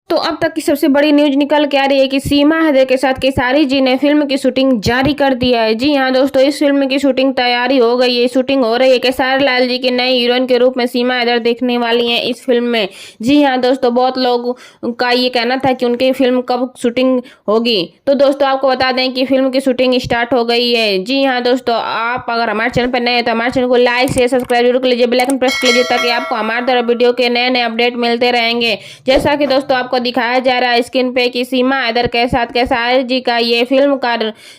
तो अब तक की सबसे बड़ी न्यूज निकल के आ रही है कि सीमा हैदर के साथ खेसारी जी ने फिल्म की शूटिंग जारी कर दिया है। जी हाँ दोस्तों, इस फिल्म की शूटिंग तैयारी हो गई है, शूटिंग हो रही है। खेसारी लाल जी की नई हीरोइन के रूप में सीमा हैदर देखने वाली हैं इस फिल्म में। जी हाँ दोस्तों, बहुत लोग का ये कहना था कि उनकी फिल्म कब शूटिंग होगी। तो दोस्तों आपको बता दें कि फिल्म की शूटिंग स्टार्ट हो गई है। जी हाँ दोस्तों, आप अगर हमारे चैनल पर नए हैं तो हमारे चैनल को लाइक शेयर सब्सक्राइब जरूर कर लीजिए, बेल आइकन प्रेस कर लीजिए ताकि आपको हमारे द्वारा वीडियो के नए नए अपडेट मिलते रहेंगे। जैसा कि दोस्तों आपको दिखाया जा रहा है स्क्रीन पे कि सीमा हैदर के साथ खेसारी जी का ये फिल्म का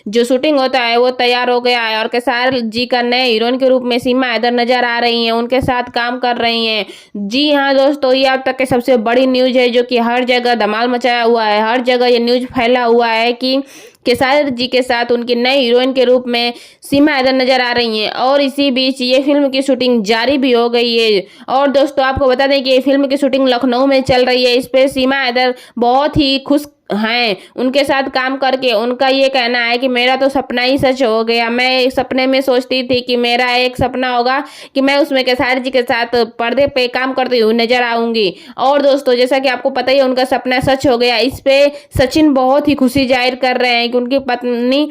जो शूटिंग होता है वो तैयार हो गया है और खेसारी जी का नए हीरोइन के रूप में सीमा हैदर नजर आ रही हैं, उनके साथ काम कर रही हैं। जी हाँ दोस्तों, ये अब तक की सबसे बड़ी न्यूज है जो कि हर जगह धमाल मचाया हुआ है। हर जगह ये न्यूज फैला हुआ है कि खेसारी जी के साथ उनकी नई हीरोइन के रूप में सीमा हैदर नजर आ रही हैं और इसी बीच ये फिल्म की शूटिंग जारी भी हो गई है। और दोस्तों आपको बता दें कि ये फिल्म की शूटिंग लखनऊ में चल रही है। इस पे सीमा हैदर बहुत ही खुश हैं उनके साथ काम करके। उनका ये कहना है कि मेरा तो सपना ही सच हो गया। मैं सपने में सोचती थी कि मेरा एक सपना होगा कि मैं उसमें खेसारी जी के साथ पर्दे पे काम करती हुई नजर आऊंगी। और दोस्तों जैसा कि आपको पता ही है उनका सपना सच हो गया। इस पे सचिन बहुत ही खुशी जाहिर कर रहे हैं कि उनकी पत्नी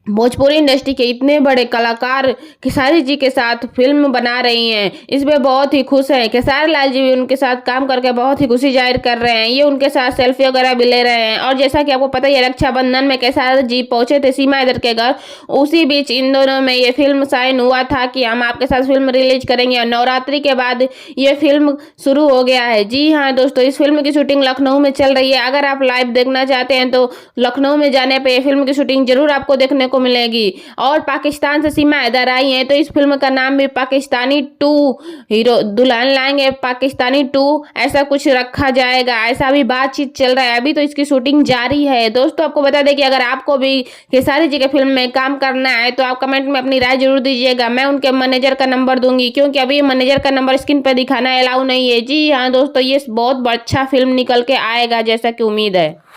भोजपुरी इंडस्ट्री के इतने बड़े कलाकार खेसारी जी के साथ फिल्म बना रही हैं। इस पे बहुत ही खुश हैं। खेसारी लाल जी भी उनके साथ काम करके बहुत ही खुशी जाहिर कर रहे हैं। ये उनके साथ सेल्फी वगैरह भी ले रहे हैं। और जैसा कि आपको पता ही है रक्षाबंधन में खेसारी जी पहुंचे थे सीमा हैदर के घर। उसी बीच इन दोनों में ये फिल्म साइन हुआ था कि हम आपके साथ फिल्म रिलीज करेंगे और नवरात्रि के बाद ये फिल्म शुरू हो गया है। जी हाँ दोस्तों, इस फिल्म की शूटिंग लखनऊ में चल रही है। अगर आप लाइव देखना चाहते हैं तो लखनऊ में जाने पर यह फिल्म की शूटिंग जरूर आपको देखने को मिलेगी। और पाकिस्तान से सीमा हैदर आई हैं तो इस फिल्म का नाम भी पाकिस्तानी 2 हीरो दुल्हन लाएंगे पाकिस्तानी 2 ऐसा कुछ रखा जाएगा। ऐसा भी बातचीत चल रहा है। अभी तो इसकी शूटिंग जारी है। दोस्तों आपको बता दें कि अगर आपको भी खेसारी जी के फिल्म में काम करना है तो आप कमेंट में अपनी राय जरूर दीजिएगा। मैं उनके मैनेजर का नंबर दूंगी क्योंकि अभी मैनेजर का नंबर स्क्रीन पर दिखाना अलाउ नहीं है। जी हाँ दोस्तों, ये बहुत अच्छा फिल्म निकल के आएगा जैसा कि उम्मीद है।